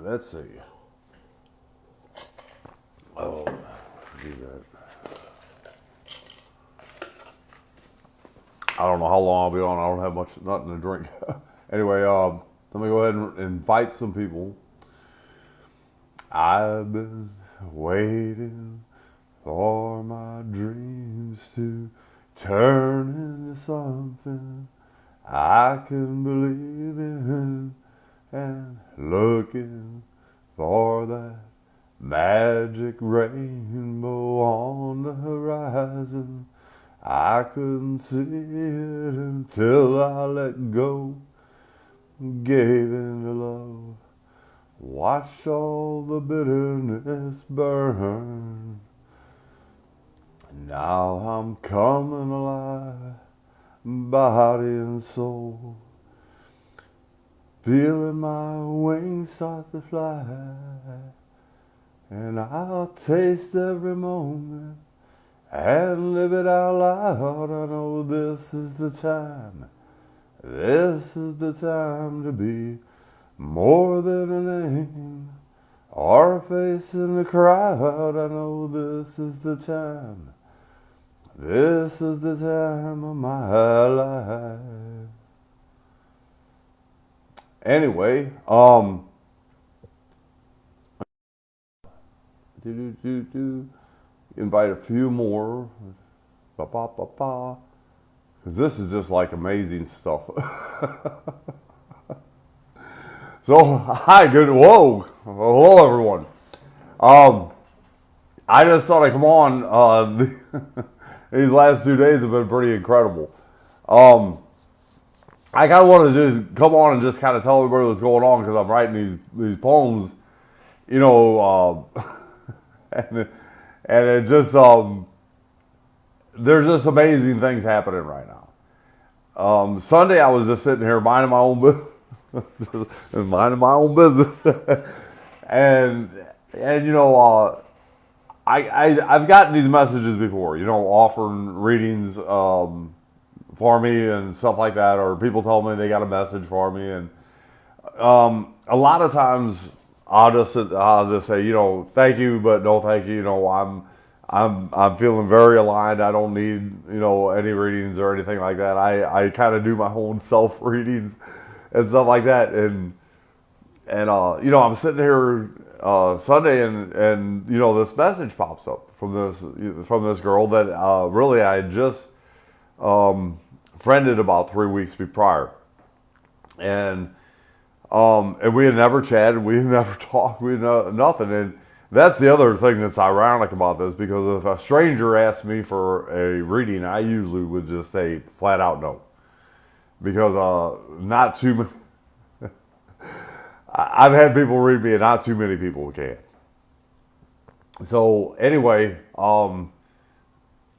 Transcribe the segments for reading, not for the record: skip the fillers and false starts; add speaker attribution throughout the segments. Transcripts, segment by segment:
Speaker 1: Let's see. Oh, do that. I don't know how long I'll be on. I don't have nothing to drink. Anyway, let me go ahead and invite some people. I've been waiting for my dreams to turn into something I can believe in, and looking for that magic rainbow on the horizon. I couldn't see it until I let go, gave in to love, watched all the bitterness burn. Now I'm coming alive, body and soul, feeling my wings start to fly, and I'll taste every moment and live it out loud. I know this is the time. This is the time to be more than a name or a face in the crowd. I know this is the time. This is the time of my life. Anyway, invite a few more. Because this is just like amazing stuff. So, hi, hello everyone. I just thought I'd come on. These last 2 days have been pretty incredible. I kind of want to just come on and just kind of tell everybody what's going on because I'm writing these poems, you know, and it just there's just amazing things happening right now. Sunday I was just sitting here minding my own business, and you know, I've gotten these messages before, you know, offering readings for me and stuff like that, or people tell me they got a message for me, and a lot of times I'll just say, you know, thank you, but no thank you. You know, I'm feeling very aligned. I don't need, you know, any readings or anything like that. I kind of do my own self readings and stuff like that, and you know, I'm sitting here Sunday, and you know, this message pops up from this girl that really I had just friended about 3 weeks prior, and we had never chatted, we had never talked, we had nothing, and that's the other thing that's ironic about this, because if a stranger asked me for a reading, I usually would just say flat out no, because not too many. I've had people read me, and not too many people can. So anyway,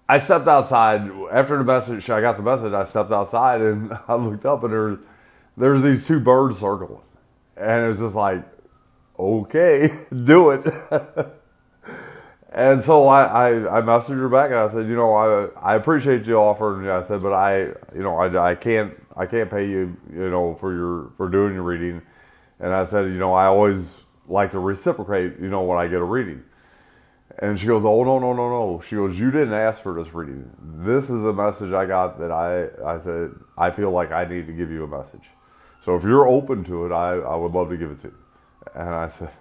Speaker 1: I stepped outside after the message. I got the message. I stepped outside and I looked up, and there's these two birds circling, and it's just like, okay, do it. And so I messaged her back, and I said, you know, I appreciate you offering. I said, but I can't pay you, you know, for doing your reading. And I said, you know, I always like to reciprocate, you know, when I get a reading. And she goes, oh, no. She goes, you didn't ask for this reading. This is a message I got that I said, I feel like I need to give you a message. So if you're open to it, I would love to give it to you. And I said,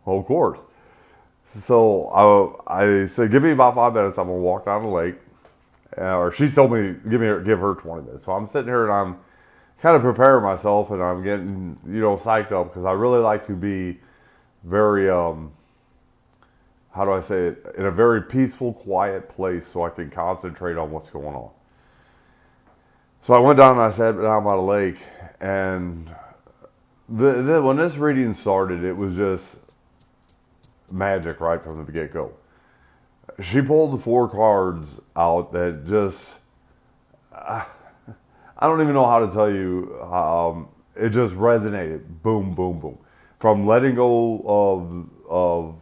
Speaker 1: well, of course. So I said, give me about 5 minutes. I'm going to walk down the lake. Or she told me, give her 20 minutes. So I'm sitting here and I'm kind of preparing myself, and I'm getting, you know, psyched up, because I really like to be very, how do I say it, in a very peaceful, quiet place so I can concentrate on what's going on. So I went down and I sat down by the lake, and when this reading started, it was just magic right from the get-go. She pulled the 4 cards out that just, I don't even know how to tell you. It just resonated. Boom, boom, boom. From letting go of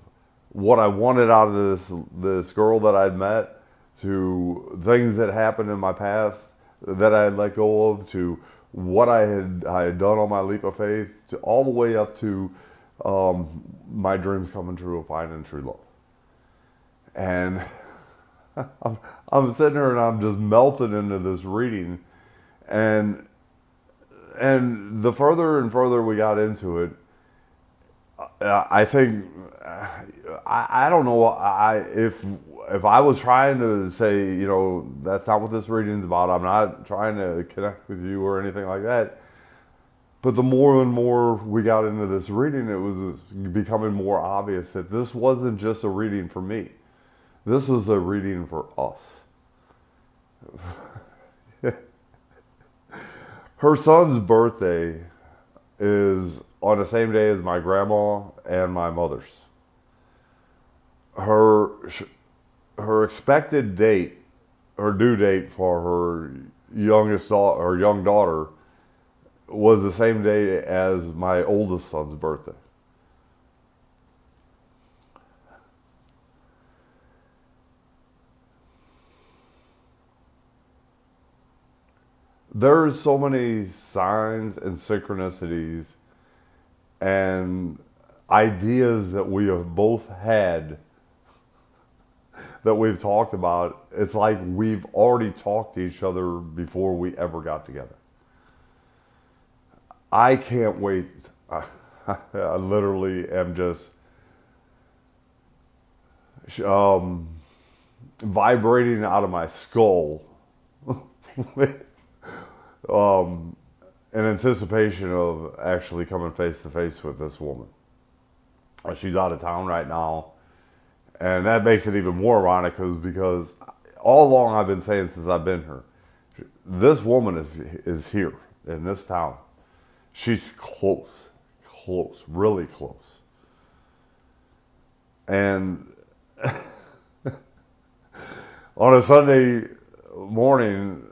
Speaker 1: what I wanted out of this girl that I'd met, to things that happened in my past that I had let go of, to what I had done on my leap of faith, to all the way up to my dreams coming true of finding true love. And I'm, I'm sitting here and I'm just melting into this reading, and the further and further we got into it, I think I don't know if I was trying to say, that's not what this reading's about. I'm not trying to connect with you or anything like that. But the more and more we got into this reading, it was becoming more obvious that this wasn't just a reading for me. This was a reading for us. Her son's birthday is on the same day as my grandma and my mother's. Her expected date, her due date for her young daughter, was the same day as my oldest son's birthday. There's so many signs and synchronicities and ideas that we have both had that we've talked about. It's like we've already talked to each other before we ever got together. I can't wait. I literally am just vibrating out of my skull in anticipation of actually coming face to face with this woman. She's out of town right now, and that makes it even more ironic because all along I've been saying since I've been here, this woman is here in this town. She's close, really close. And on a Sunday morning,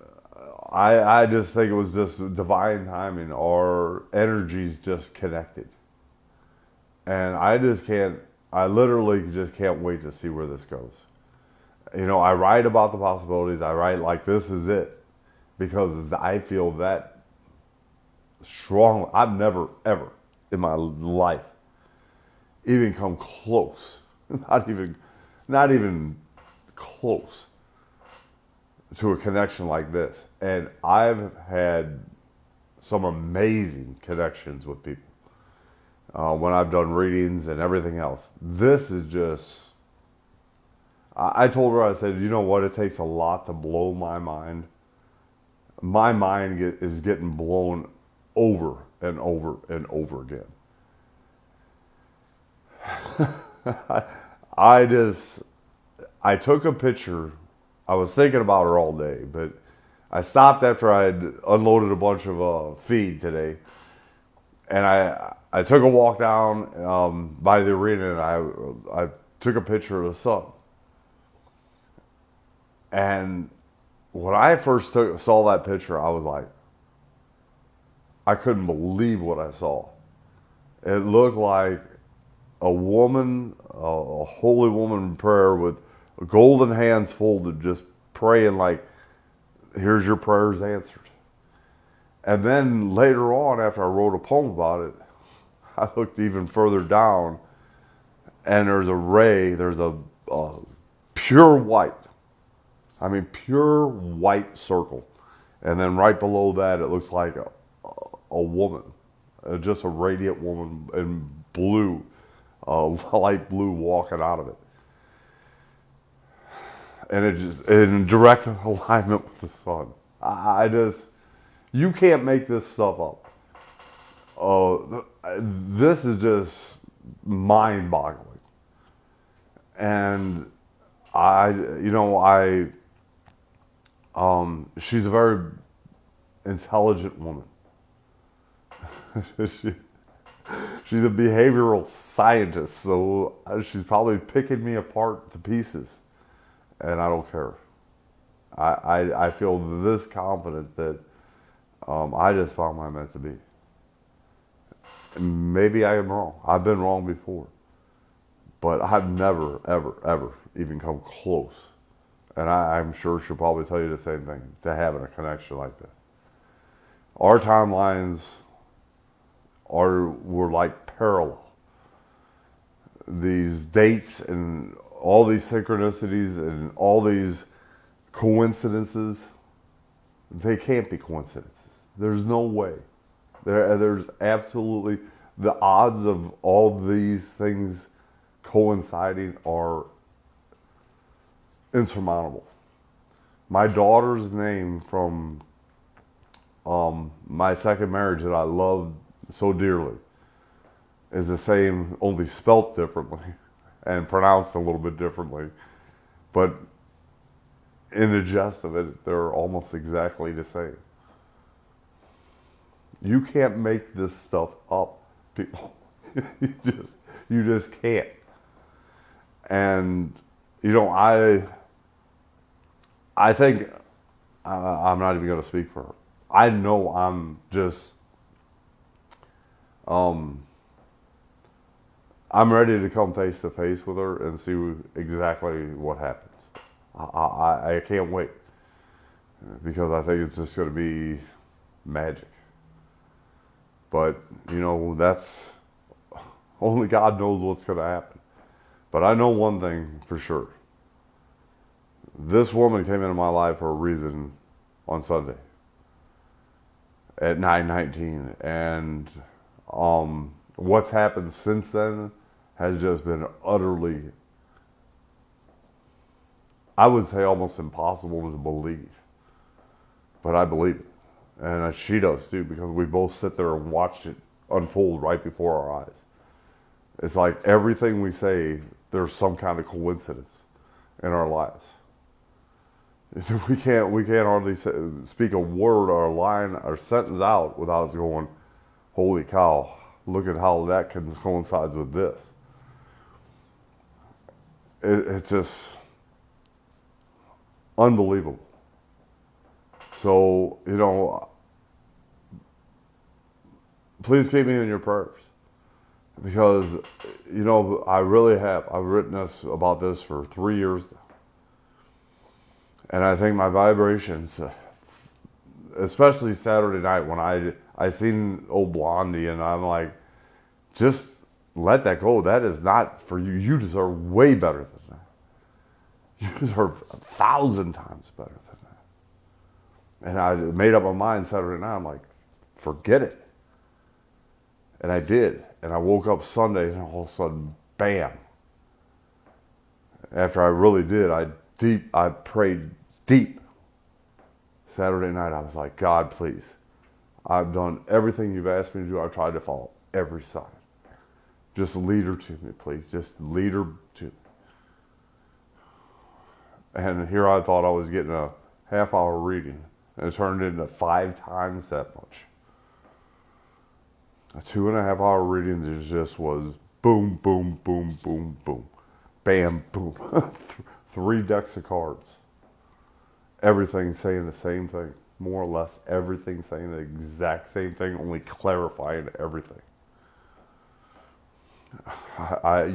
Speaker 1: I just think it was just divine timing. Our energies just connected. And I literally just can't wait to see where this goes. I write about the possibilities. I write like this is it because I feel that strong. I've never ever in my life even come close, not even close to a connection like this. And I've had some amazing connections with people when I've done readings and everything else. This is just, I told her, I said, you know what, it takes a lot to blow my mind. My mind is getting blown over and over and over again. I took a picture. I was thinking about her all day, but I stopped after I had unloaded a bunch of feed today, and I took a walk down by the arena, and I took a picture of the sun. And when I first saw that picture, I was like, I couldn't believe what I saw. It looked like a woman, a holy woman in prayer with golden hands folded, just praying like, here's your prayers answered. And then later on, after I wrote a poem about it, I looked even further down, and there's a pure white, pure white circle. And then right below that, it looks like a woman, just a radiant woman in blue, light blue, walking out of it. And it just in direct alignment with the sun. You can't make this stuff up. This is just mind-boggling. And she's a very intelligent woman. She's a behavioral scientist, so she's probably picking me apart to pieces, and I don't care. I feel this confident that I just found my meant to be. Maybe I am wrong. I've been wrong before, but I've never, ever, ever even come close. And I'm sure she'll probably tell you the same thing, to having a connection like that. Our timelines were like parallel. these dates and all these synchronicities and all these coincidences, they can't be coincidences. There's no way. There's absolutely, the odds of all these things coinciding are insurmountable. My daughter's name from my second marriage that I loved so dearly is the same, only spelt differently and pronounced a little bit differently. But in the gist of it, they're almost exactly the same. You can't make this stuff up, people. you just can't. And I think I'm not even going to speak for her. I know I'm ready to come face to face with her and see exactly what happens. I can't wait, because I think it's just going to be magic. But, that's, only God knows what's going to happen. But I know one thing for sure. This woman came into my life for a reason on Sunday at 9:19, and what's happened since then has just been utterly, I would say, almost impossible to believe. But I believe it. And she does too, because we both sit there and watch it unfold right before our eyes. It's like everything we say, there's some kind of coincidence in our lives. We can't hardly speak a word or a line or sentence out without going, holy cow, look at how that coincides with this. It's just unbelievable. So, please keep me in your prayers, because, I really have. I've written about this for 3 years now. And I think my vibrations, especially Saturday night when I seen old Blondie, and I'm like, just let that go. That is not for you. You deserve way better than that. You deserve 1,000 times better than that. And I made up my mind Saturday night. I'm like, forget it. And I did. And I woke up Sunday, and all of a sudden, bam. After I really did, I prayed deep. Saturday night, I was like, God, please. I've done everything you've asked me to do. I've tried to follow every sign. Just lead her to me, please. Just lead her to me. And here I thought I was getting a half-hour reading, and it turned into 5 times that much. A 2.5-hour reading that just was boom, boom, boom, boom, boom, bam, boom. 3 decks of cards. Everything saying the same thing. More or less everything saying the exact same thing, only clarifying everything.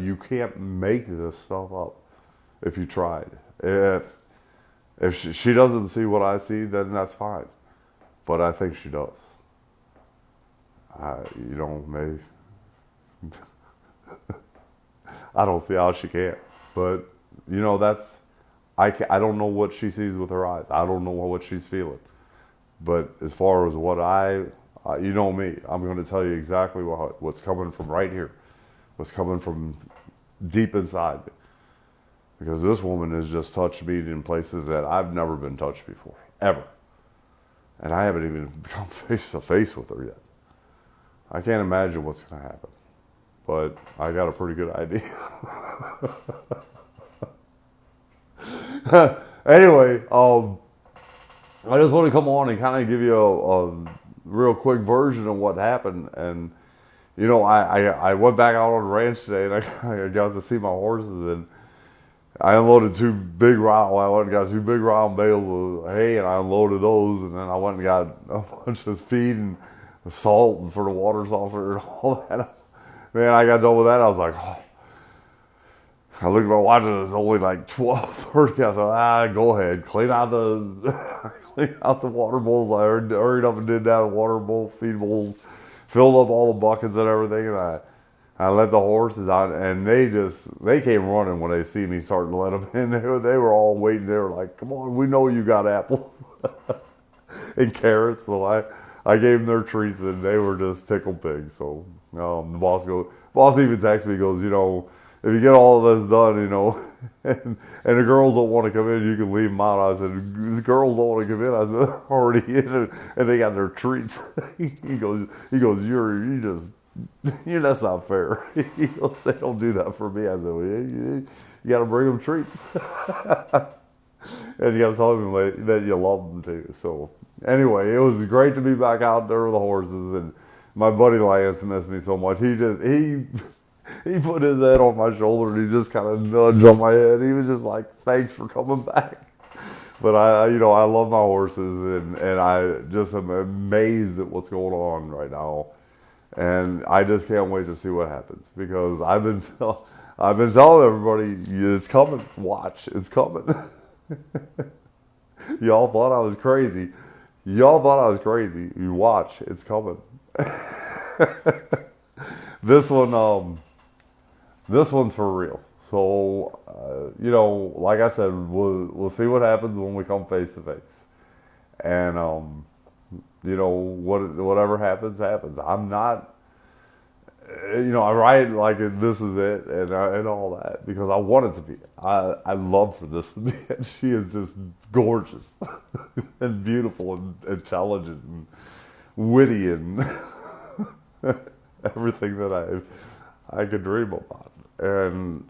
Speaker 1: You can't make this stuff up if you tried. If she doesn't see what I see, then that's fine. But I think she does. Maybe. I don't see how she can't. But, I don't know what she sees with her eyes. I don't know what she's feeling. But as far as what you know me, I'm going to tell you exactly what's coming from right here. What's coming from deep inside. Because this woman has just touched me in places that I've never been touched before. Ever. And I haven't even come face to face with her yet. I can't imagine what's going to happen. But I got a pretty good idea. Anyway, I just want to come on and kind of give you a real quick version of what happened. And, I went back out on the ranch today, and I got to see my horses, and I unloaded 2 big round. I went and got 2 big round bales of hay, and I unloaded those, and then I went and got a bunch of feed and salt for the water softener and all that. Man, I got done with that. I was like, oh. I looked at my watch, and it's only like 12:30. I said, go ahead, clean out the water bowls. I hurried up and did that, water bowl, feed bowls, filled up all the buckets and everything, and I let the horses out, and they came running when they see me starting to let them in. They were all waiting. They were like, "Come on, we know you got apples and carrots." So I gave them their treats, and they were just tickled pink. So the boss even texted me, goes, if you get all of this done, and the girls don't want to come in, you can leave them out. I said, the girls don't want to come in. I said, they're already in, and they got their treats. he goes, that's not fair. He goes, they don't do that for me. I said, well, you got to bring them treats. And you got to tell them that you love them too. So anyway, it was great to be back out there with the horses, and my buddy Lance missed me so much. He put his head on my shoulder and he just kind of nudged on my head. He was just like, "Thanks for coming back." But I love my horses, and I just am amazed at what's going on right now. And I just can't wait to see what happens, because I've been telling everybody, it's coming. Watch, it's coming. Y'all thought I was crazy. You watch, it's coming. This one's for real. So, like I said, we'll see what happens when we come face to face. And, whatever happens. I'm not, I write like this is it and all that because I want it to be. I love for this to be it. She is just gorgeous and beautiful and intelligent and witty and everything that I could dream about. And,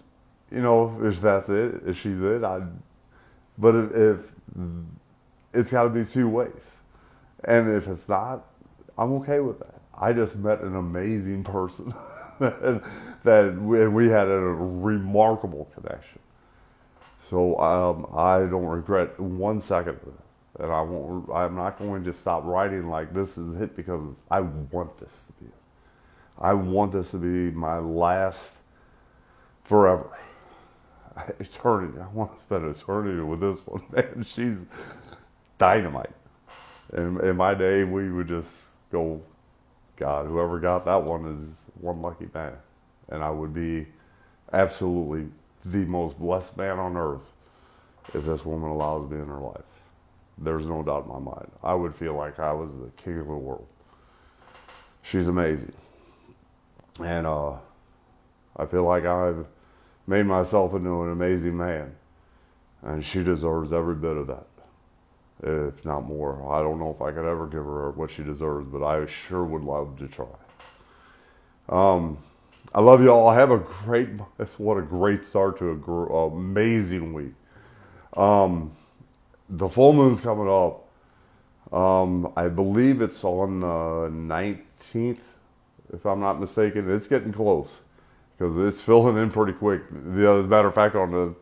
Speaker 1: if that's it, if she's it, but if it's got to be two ways. And if it's not, I'm okay with that. I just met an amazing person we had a remarkable connection. So I don't regret 1 second of it. And I'm not going to stop writing like this is it, because I want this to be it. I want this to be my last forever. Eternity. I want to spend eternity with this one. Man, she's dynamite. And in my day, we would just go, God, whoever got that one is one lucky man. And I would be absolutely the most blessed man on earth if this woman allows me in her life. There's no doubt in my mind. I would feel like I was the king of the world. She's amazing. And I feel like I've made myself into an amazing man. And she deserves every bit of that, if not more. I don't know if I could ever give her what she deserves, but I sure would love to try. I love you all. Have what a great start to an amazing week. The full moon's coming up. I believe it's on the 19th, if I'm not mistaken. It's getting close because it's filling in pretty quick. As a matter of fact, on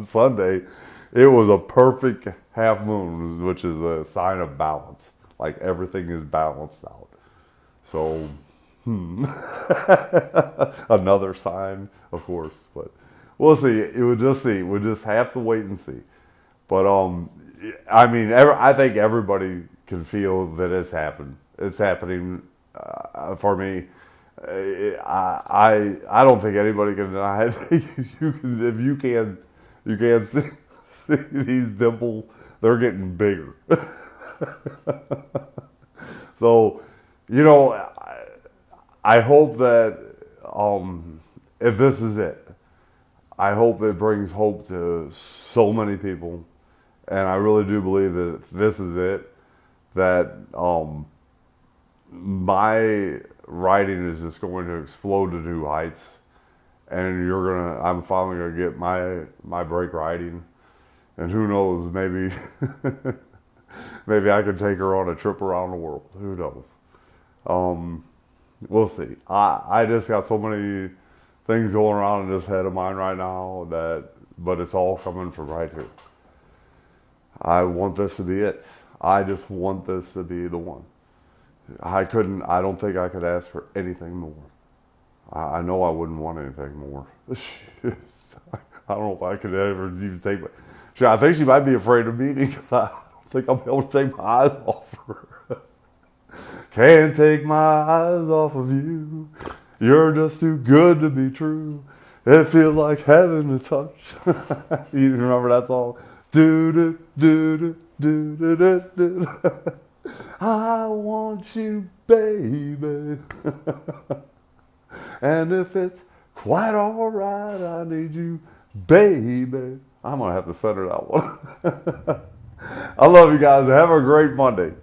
Speaker 1: Sunday, it was a perfect half moon, which is a sign of balance. Like everything is balanced out. So, another sign, of course, but we'll see. We'll just see. We'll just have to wait and see. But I think everybody can feel that it's happened. It's happening for me. I don't think anybody can deny it. You can see these dimples. They're getting bigger. So, I hope that if this is it, I hope it brings hope to so many people. And I really do believe that if this is it, that my writing is just going to explode to new heights. And I'm finally going to get my break writing. And who knows, maybe maybe I could take her on a trip around the world. Who knows? We'll see. I just got so many things going around in this head of mine right now but it's all coming from right here. I want this to be it. I just want this to be the one. I don't think I could ask for anything more. I know I wouldn't want anything more. I don't know if I could ever even take I think she might be afraid of me because I don't think I'll be able to take my eyes off her. Can't take my eyes off of you. You're just too good to be true. It feels like heaven to touch. You remember that song? Do do do do do do do. I want you, baby. And if it's quite alright, I need you, baby. I'm gonna have to center that one. I love you guys. Have a great Monday.